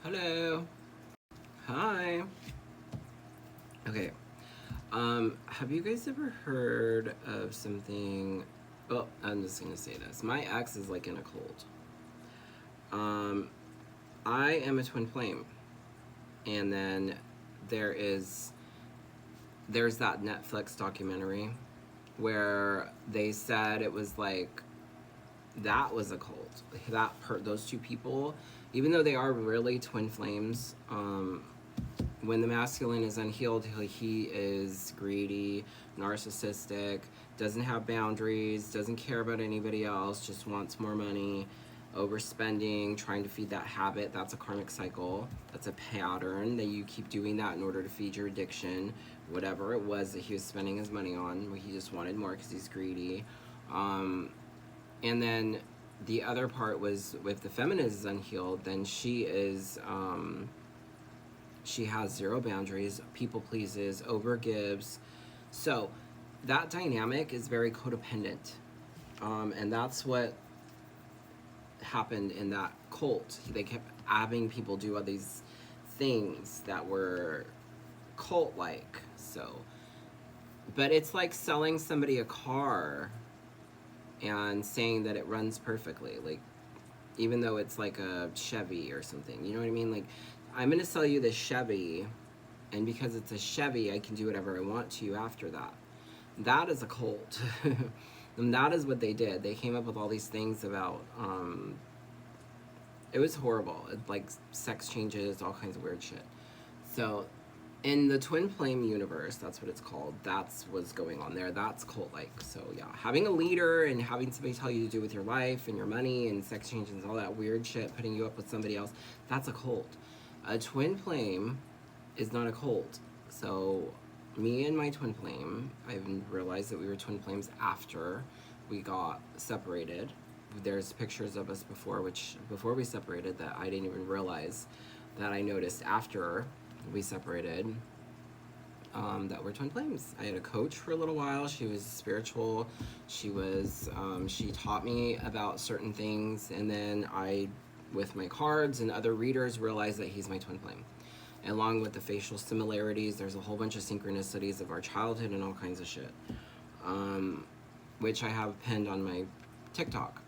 Hello. Hi. Okay. Have you guys ever heard of something? Well, I'm just gonna say this. My ex is like in a cult. Um, I am a twin flame, and then there is there's that Netflix documentary where they said it was like that was a cult. Those two people, even though they are really twin flames, when the masculine is unhealed, he is greedy, narcissistic, doesn't have boundaries, doesn't care about anybody else, just wants more money, overspending, trying to feed that habit. That's a karmic cycle. That's a pattern that you keep doing that in order to feed your addiction, whatever it was that he was spending his money on. He just wanted more because he's greedy. Um, and then the other part was with the feminine is unhealed, then she has zero boundaries, people pleases, overgives. So that dynamic is very codependent. And that's what happened in that cult. They kept having people do all these things that were cult like. So, but it's like selling somebody a car and saying that it runs perfectly. Like, even though it's like a Chevy or something. You know what I mean? Like, I'm going to sell you this Chevy, and because it's a Chevy, I can do whatever I want to you after that. That is a cult. And that is what they did. They came up with all these things about, it was horrible. Like sex changes, all kinds of weird shit. So, in the twin flame universe, that's what it's called. That's what's going on there. That's cult like. So yeah, having a leader and having somebody tell you to do with your life and your money and sex changes and all that weird shit, putting you up with somebody else, that's a cult. A twin flame is not a cult. So me and my twin flame, I realized that we were twin flames after we got separated. There's pictures of us before we separated that I didn't even realize, that I noticed after we separated, that we're twin flames. I had a coach for a little while. She was spiritual. She taught me about certain things, and then I, with my cards and other readers, realized that he's my twin flame. Along with the facial similarities, there's a whole bunch of synchronicities of our childhood and all kinds of shit, which I have pinned on my TikTok.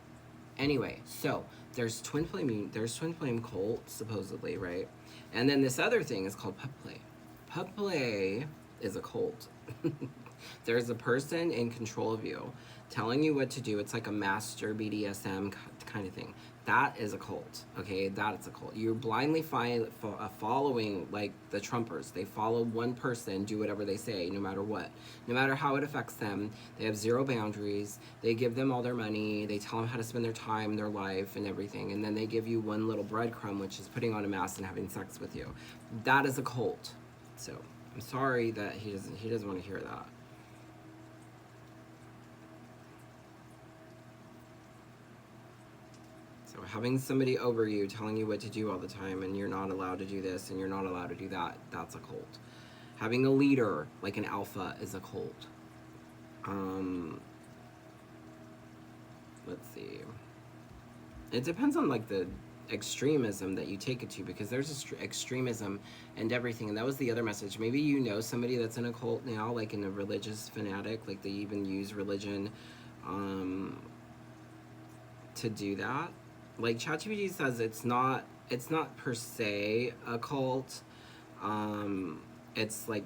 Anyway, so there's twin flame cult supposedly, right? And then this other thing is called pup play. Pup play is a cult. There's a person in control of you telling you what to do. It's like a master BDSM kind of thing. That is a cult, okay? That is a cult. You're blindly following, like the Trumpers. They follow one person, do whatever they say, no matter what. No matter how it affects them. They have zero boundaries. They give them all their money. They tell them how to spend their time, their life, and everything. And then they give you one little breadcrumb, which is putting on a mask and having sex with you. That is a cult. So I'm sorry that he doesn't want to hear that. So having somebody over you telling you what to do all the time, and you're not allowed to do this and you're not allowed to do that, that's a cult. Having a leader like an alpha is a cult. Um, let's see. It depends on like the extremism that you take it to, because there's extremism and everything. And that was the other message. Maybe you know somebody that's in a cult now, like in a religious fanatic, like they even use religion um, to do that. Like ChatGPT says, it's not per se a cult. Um, it's like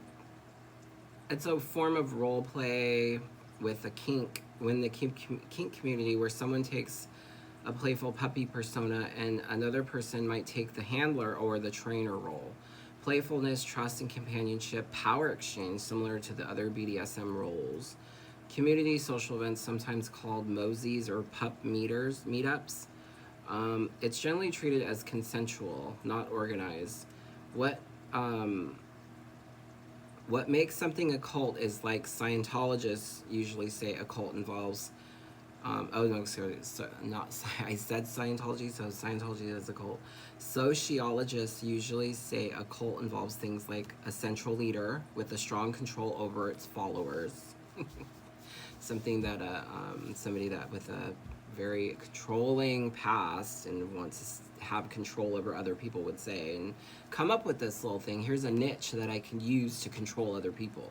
it's a form of role play with a kink, when the kink community, where someone takes a playful puppy persona and another person might take the handler or the trainer role. Playfulness, trust, and companionship, power exchange, similar to the other BDSM roles. Community social events, sometimes called mozies or pup meetups. It's generally treated as consensual, not organized. What um, what makes something a cult is, like, Scientologists usually say a cult involves. Oh no, sorry, not I said Scientology, so Scientology is a cult. Sociologists usually say a cult involves things like a central leader with a strong control over its followers. Something that somebody that with a very controlling past and wants to have control over other people would say, and come up with this little thing. Here's a niche that I can use to control other people.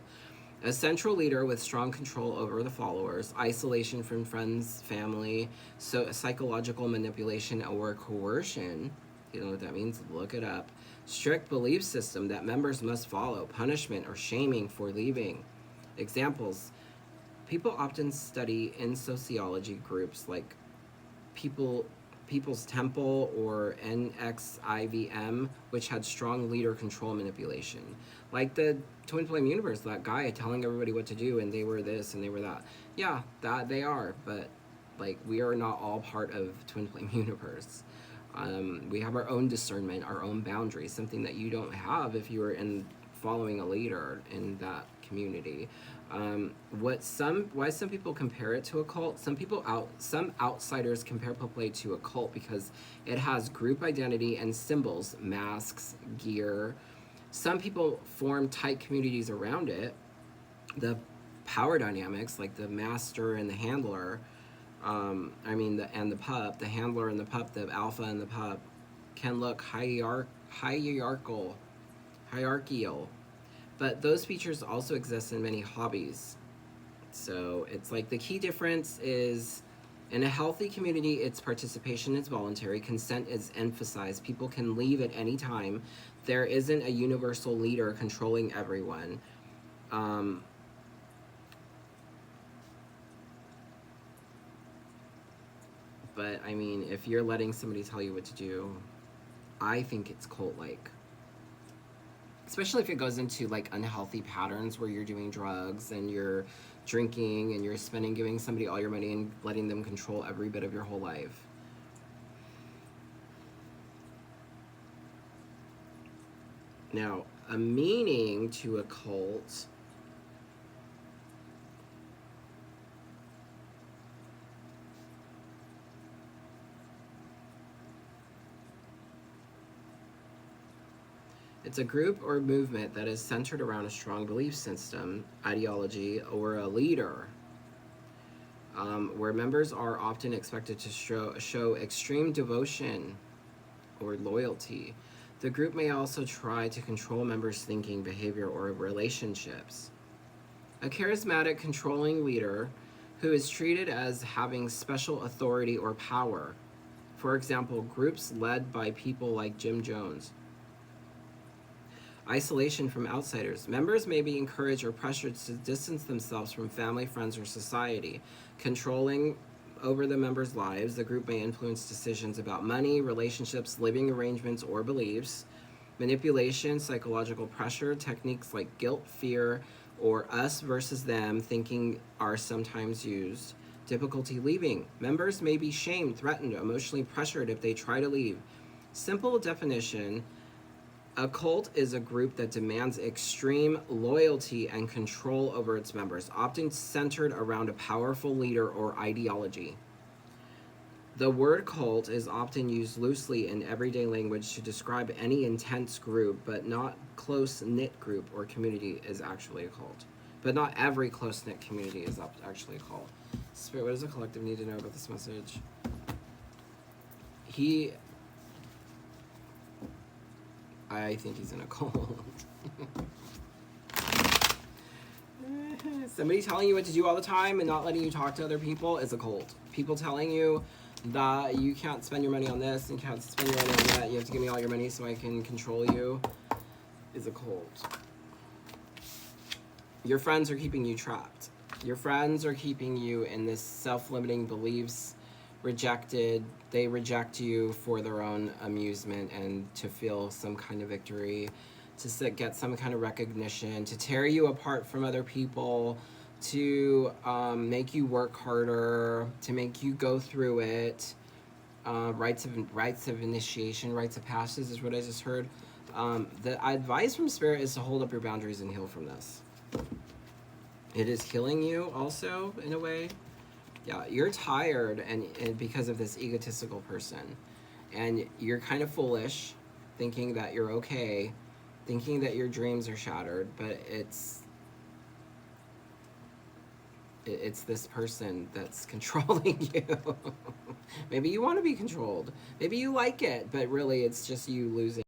A central leader with strong control over the followers, isolation from friends, family, so psychological manipulation or coercion. You know what that means? Look it up. Strict belief system that members must follow, punishment or shaming for leaving. Examples. People often study in sociology groups like People's Temple or NXIVM, which had strong leader control manipulation. Like the Twin Flame Universe, that guy telling everybody what to do, and they were this and they were that. Yeah, that they are, but like we are not all part of Twin Flame Universe. We have our own discernment, our own boundaries, something that you don't have if you are in following a leader in that community. Why some people compare it to a cult? Some outsiders compare play to a cult because it has group identity and symbols, masks, gear. Some people form tight communities around it. The power dynamics, like the master and the handler, and the pup, the handler and the pup, the alpha and the pup, can look hierarchical, but those features also exist in many hobbies. So it's like the key difference is in a healthy community, its participation is voluntary, consent is emphasized, people can leave at any time, there isn't a universal leader controlling everyone. But I mean, if you're letting somebody tell you what to do, I think it's cult-like. Especially if it goes into like unhealthy patterns where you're doing drugs and you're drinking and you're giving somebody all your money and letting them control every bit of your whole life. Now, a meaning to a cult. It's a group or movement that is centered around a strong belief system, ideology, or a leader, where members are often expected to show extreme devotion or loyalty. The group may also try to control members' thinking, behavior, or relationships. A charismatic, controlling leader who is treated as having special authority or power. For example, groups led by people like Jim Jones. Isolation from outsiders. Members may be encouraged or pressured to distance themselves from family, friends, or society. Controlling over the members' lives, the group may influence decisions about money, relationships, living arrangements, or beliefs. Manipulation, psychological pressure, techniques like guilt, fear, or us versus them thinking are sometimes used. Difficulty leaving. Members may be shamed, threatened, emotionally pressured if they try to leave. Simple definition. A cult is a group that demands extreme loyalty and control over its members, often centered around a powerful leader or ideology. The word cult is often used loosely in everyday language to describe any intense group, but not close-knit group or community is actually a cult. But not every close-knit community is actually a cult. Spirit, what does the collective need to know about this message? I think he's in a cult. Somebody telling you what to do all the time and not letting you talk to other people is a cult. People telling you that you can't spend your money on this and can't spend your money on that, you have to give me all your money so I can control you, is a cult. Your friends are keeping you trapped. Your friends are keeping you in this self-limiting beliefs, rejected. They reject you for their own amusement and to feel some kind of victory, to get some kind of recognition, to tear you apart from other people, to make you work harder, to make you go through it. Rites of initiation, rites of passage is what I just heard. The advice from Spirit is to hold up your boundaries and heal from this. It is healing you also, in a way. Yeah, you're tired and because of this egotistical person. And you're kind of foolish, thinking that you're okay, thinking that your dreams are shattered, but It's this person that's controlling you. Maybe you want to be controlled. Maybe you like it, but really it's just you losing